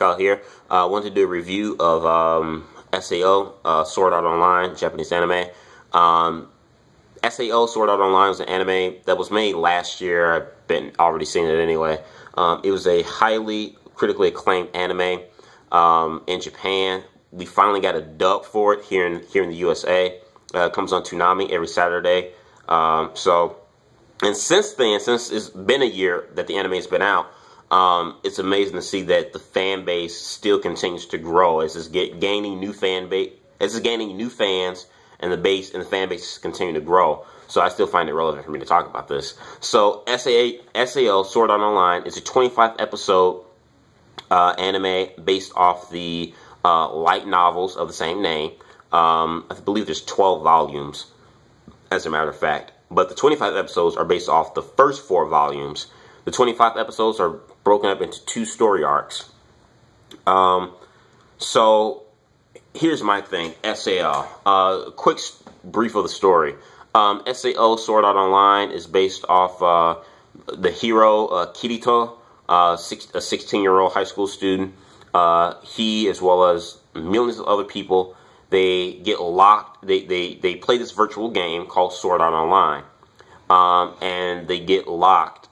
Scout here. I wanted to do a review of SAO, Sword Art Online, Japanese anime. SAO, Sword Art Online is an anime that was made last year. I've been already seen it anyway. It was a highly critically acclaimed anime in Japan. We finally got a dub for it here in the USA. It comes on Toonami every Saturday. And since then, since it's been a year that the anime has been out, it's amazing to see that the fan base still continues to grow as it's gaining new fan base, as it's gaining new fans, and the fan base is continuing to grow. So I still find it relevant for me to talk about this. So SAO Sword Art Online is a 25 episode anime based off the light novels of the same name. I believe there's 12 volumes, as a matter of fact. But the 25 episodes are based off the first 4 volumes. The 25 episodes are broken up into 2 story arcs. So here's my thing, SAO. Quick brief of the story. SAO Sword Art Online is based off the hero Kirito, a 16-year-old high school student. He, as well as millions of other people, they get locked. They play this virtual game called Sword Art Online, and they get locked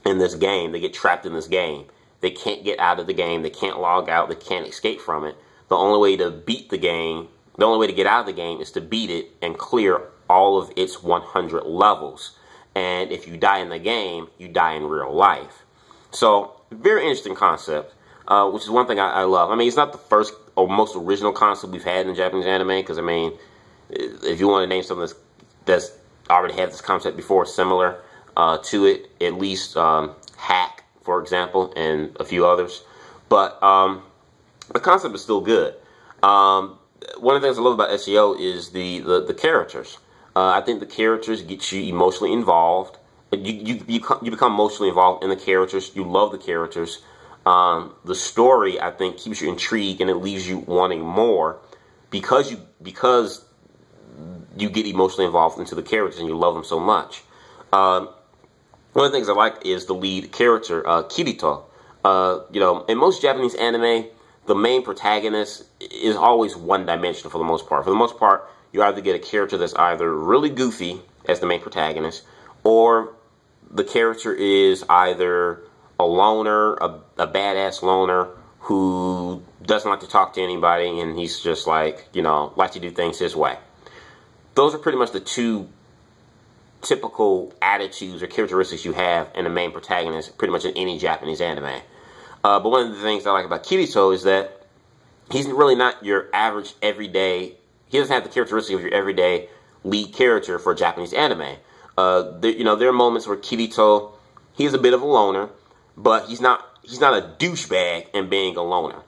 in this game. They get trapped in this game. They can't get out of the game. They can't log out. They can't escape from it. The only way to beat the game, the only way to get out of the game, is to beat it and clear all of its 100 levels. And if you die in the game, you die in real life. So, very interesting concept, which is one thing I love. I mean, it's not the first or most original concept we've had in Japanese anime, because, I mean, if you want to name something that's already had this concept before, similar to it, at least Hack, for example, and a few others. But the concept is still good. One of the things I love about SEO is the characters. I think the characters get you emotionally involved. You become emotionally involved in the characters. You love the characters. The story, I think, keeps you intrigued, and it leaves you wanting more because you get emotionally involved into the characters and you love them so much. One of the things I like is the lead character, Kirito. You know, in most Japanese anime, the main protagonist is always one-dimensional for the most part. For the most part, you either get a character that's either really goofy as the main protagonist, or the character is either a loner, a badass loner who doesn't like to talk to anybody, and he's just like, you know, likes to do things his way. Those are pretty much the 2 typical attitudes or characteristics you have in the main protagonist, pretty much in any Japanese anime. But one of the things I like about Kirito is that he's really not your average everyday. He doesn't have the characteristics of your everyday lead character for Japanese anime. You know, there are moments where Kirito, he's a bit of a loner, but he's not a douchebag in being a loner.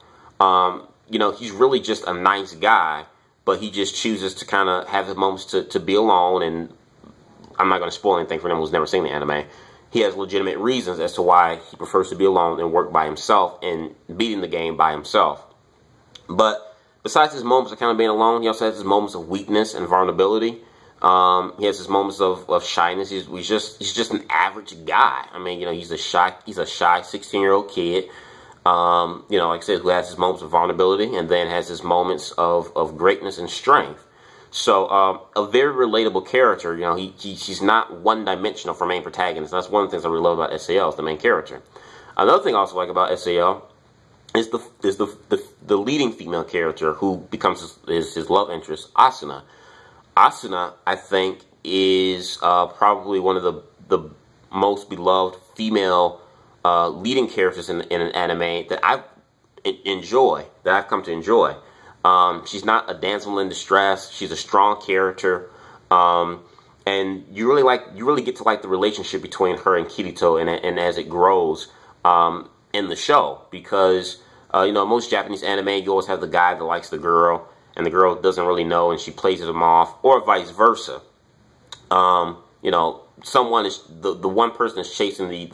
You know, he's really just a nice guy, but he just chooses to kind of have his moments to be alone. And I'm not going to spoil anything for anyone who's never seen the anime. He has legitimate reasons as to why he prefers to be alone and work by himself and beating the game by himself. But besides his moments of kind of being alone, he also has his moments of weakness and vulnerability. He has his moments of shyness. He's just an average guy. I mean, you know, he's a shy 16-year-old kid. You know, like I said, who has his moments of vulnerability and then has his moments of greatness and strength. So, a very relatable character. You know, he's not one-dimensional for main protagonist. That's one of the things I really love about SAO, is the main character. Another thing I also like about SAO is the leading female character who becomes his love interest, Asuna. Asuna, I think, is probably one of the most beloved female leading characters in an anime that I've come to enjoy. She's not a damsel in distress. She's a strong character, and you really get to like the relationship between her and Kirito, and as it grows in the show, because you know, most Japanese anime, you always have the guy that likes the girl, and the girl doesn't really know, and she plays him off, or vice versa. You know, someone is the one person is chasing the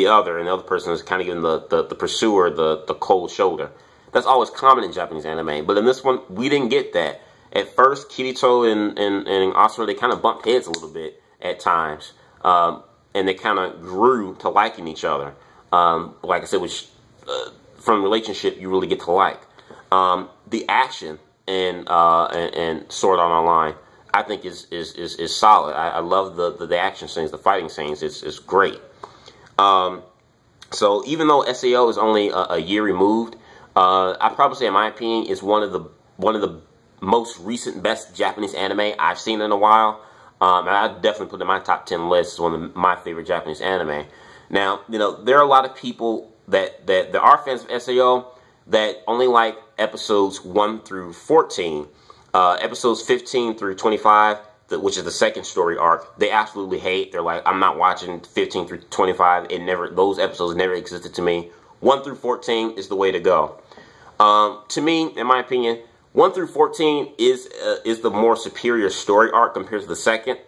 other, and the other person is kind of giving the pursuer the cold shoulder. That's always common in Japanese anime, but in this one, we didn't get that. At first, Kirito and Asuna, they kind of bumped heads a little bit at times, and they kind of grew to liking each other. Like I said, which from relationship you really get to like. The action and Sword Art Online, I think is solid. I love the action scenes, the fighting scenes. It's great. So even though SAO is only a year removed, I'd probably say, in my opinion, is one of the most recent best Japanese anime I've seen in a while. And I definitely put it in my top 10 list as one of my favorite Japanese anime. Now, you know, there are a lot of people that are fans of SAO that only like episodes 1 through 14. Episodes 15 through 25, which is the second story arc, they absolutely hate. They're like, I'm not watching 15 through 25. Those episodes never existed to me. 1 through 14 is the way to go. To me, in my opinion, 1 through 14 is the more superior story arc compared to the second.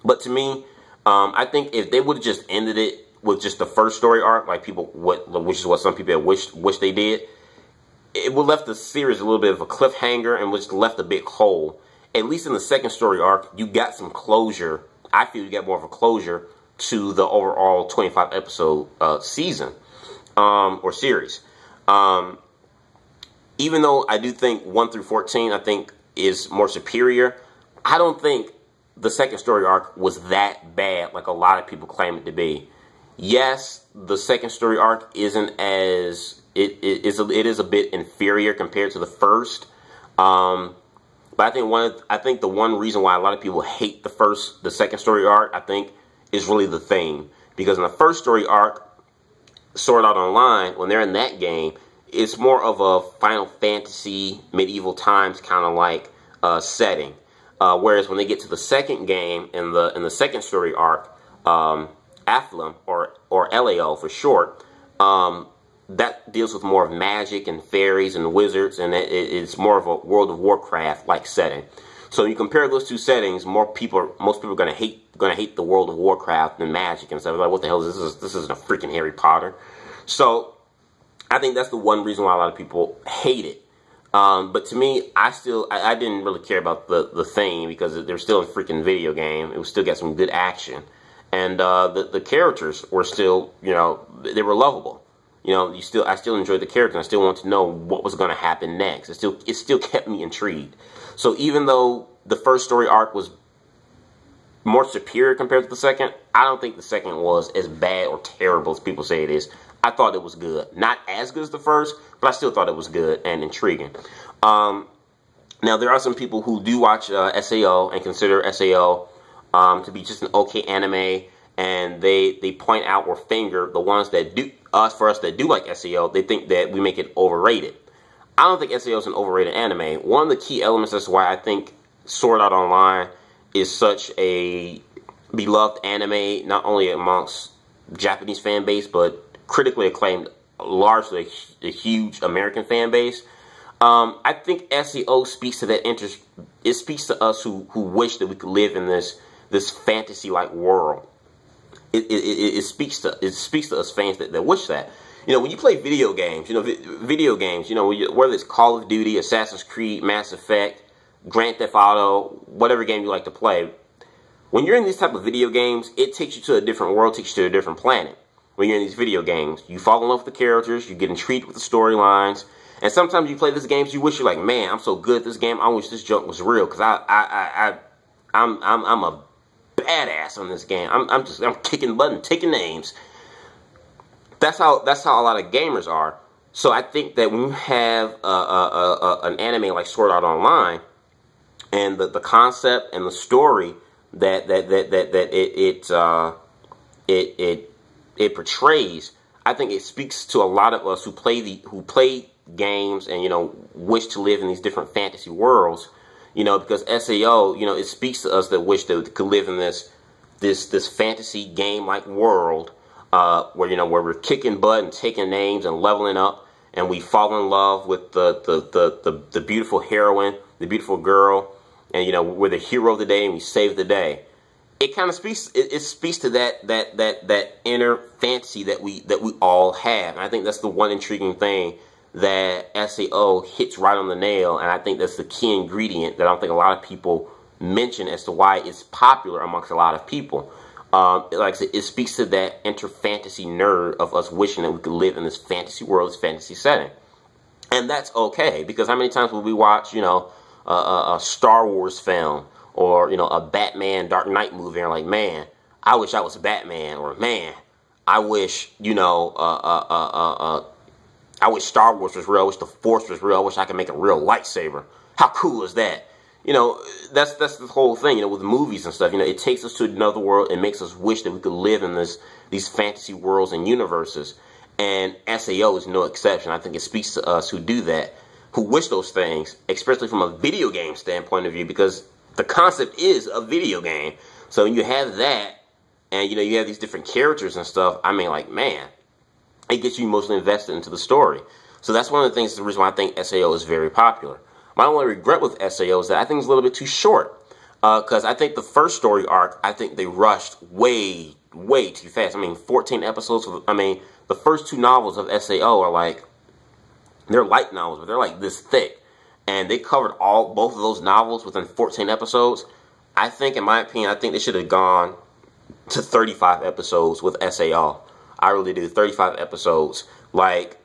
But to me, I think if they would have just ended it with just the first story arc, like which is what some people wish they did, it would have left the series a little bit of a cliffhanger and was left a big hole. At least in the second story arc, you got some closure. I feel you got more of a closure to the overall 25 episode season or series. Even though I do think 1 through 14, I think, is more superior, I don't think the second story arc was that bad like a lot of people claim it to be. Yes, the second story arc isn't as... It is a bit inferior compared to the first. But I think the one reason why a lot of people hate the second story arc, I think, is really the theme. Because in the first story arc, Sword Art Online, when they're in that game, it's more of a Final Fantasy, medieval times kind of like setting. Whereas when they get to the second game, in the second story arc, Athlum, or LAO for short, that deals with more of magic and fairies and wizards, and it's more of a World of Warcraft like setting. So you compare those two settings, most people are gonna hate the World of Warcraft and magic and stuff. Like, what the hell is this? This isn't a freaking Harry Potter. So I think that's the one reason why a lot of people hate it. But to me, I didn't really care about the theme because they're still a freaking video game. It was still got some good action, and the characters were still, you know, they were lovable. You know, I still enjoyed the characters. I still wanted to know what was going to happen next. It still kept me intrigued. So even though the first story arc was more superior compared to the second, I don't think the second was as bad or terrible as people say it is. I thought it was good. Not as good as the first, but I still thought it was good and intriguing. Now, there are some people who do watch SAO and consider SAO to be just an okay anime, and they point out or finger the ones that do, for us that do like SAO, they think that we make it overrated. I don't think SAO is an overrated anime. One of the key elements as to why I think Sword Art Online is such a beloved anime, not only amongst Japanese fan base, but critically acclaimed, largely a huge American fan base. I think SAO speaks to that interest. It speaks to us who wish that we could live in this fantasy-like world. It speaks to us fans that wish that. You know, when you play video games, you know, whether it's Call of Duty, Assassin's Creed, Mass Effect, Grand Theft Auto, whatever game you like to play, when you're in these type of video games, it takes you to a different world, takes you to a different planet. When you're in these video games, you fall in love with the characters, you get intrigued with the storylines, and sometimes you play these games, you wish you're like, man, I'm so good at this game, I wish this junk was real, because I'm a badass on this game. I'm kicking buttons, taking names. That's how a lot of gamers are. So I think that when you have an anime like Sword Art Online, and the concept and the story that it portrays, I think it speaks to a lot of us who play games and, you know, wish to live in these different fantasy worlds. You know, because SAO, you know, it speaks to us that wish that we could live in this fantasy game-like world, where, you know, where we're kicking butt and taking names and leveling up, and we fall in love with the beautiful heroine, the beautiful girl, and, you know, we're the hero of the day and we save the day. It kind of speaks. It speaks to that inner fantasy that we all have, and I think that's the one intriguing thing that SAO hits right on the nail, and I think that's the key ingredient that I don't think a lot of people mention as to why it's popular amongst a lot of people. Like I said, it speaks to that inter-fantasy nerd of us wishing that we could live in this fantasy world, this fantasy setting. And that's okay, because how many times will we watch, you know, a Star Wars film, or, you know, a Batman Dark Knight movie, and like, man, I wish I was Batman, or man, I wish, you know, I wish Star Wars was real, I wish the Force was real, I wish I could make a real lightsaber. How cool is that? You know, that's the whole thing, you know, with movies and stuff. You know, it takes us to another world. It makes us wish that we could live in these fantasy worlds and universes. And SAO is no exception. I think it speaks to us who do that, who wish those things, especially from a video game standpoint of view, because the concept is a video game. So when you have that, and, you know, you have these different characters and stuff, I mean, like, man, it gets you emotionally invested into the story. So that's one of the things, the reason why I think SAO is very popular. My only regret with SAO is that I think it's a little bit too short. Because I think the first story arc, I think they rushed way too fast. I mean, 14 episodes. I mean, the first 2 novels of SAO are like, they're light novels, but they're like this thick. And they covered both of those novels within 14 episodes. I think, in my opinion, I think they should have gone to 35 episodes with SAO. I really do. 35 episodes. Like,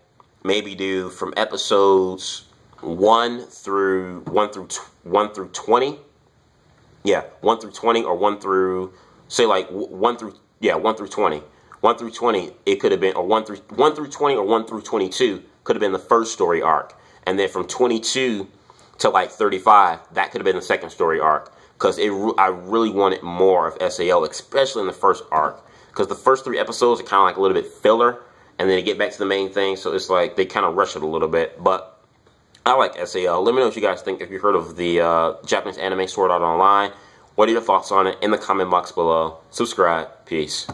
maybe do from episodes 1 through 20. Yeah, 1 through 20, or 1 through, say, like 1 through 20. 1 through 20, it could have been, or 1 through 20, or 1 through 22 could have been the first story arc. And then from 22 to like 35, that could have been the second story arc. Because I really wanted more of SAO, especially in the first arc. Because the first 3 episodes are kind of like a little bit filler, and then they get back to the main thing, so it's like they kind of rush it a little bit. But I like SAO. Let me know what you guys think. If you heard of the Japanese anime Sword Art Online, what are your thoughts on it in the comment box below? Subscribe. Peace.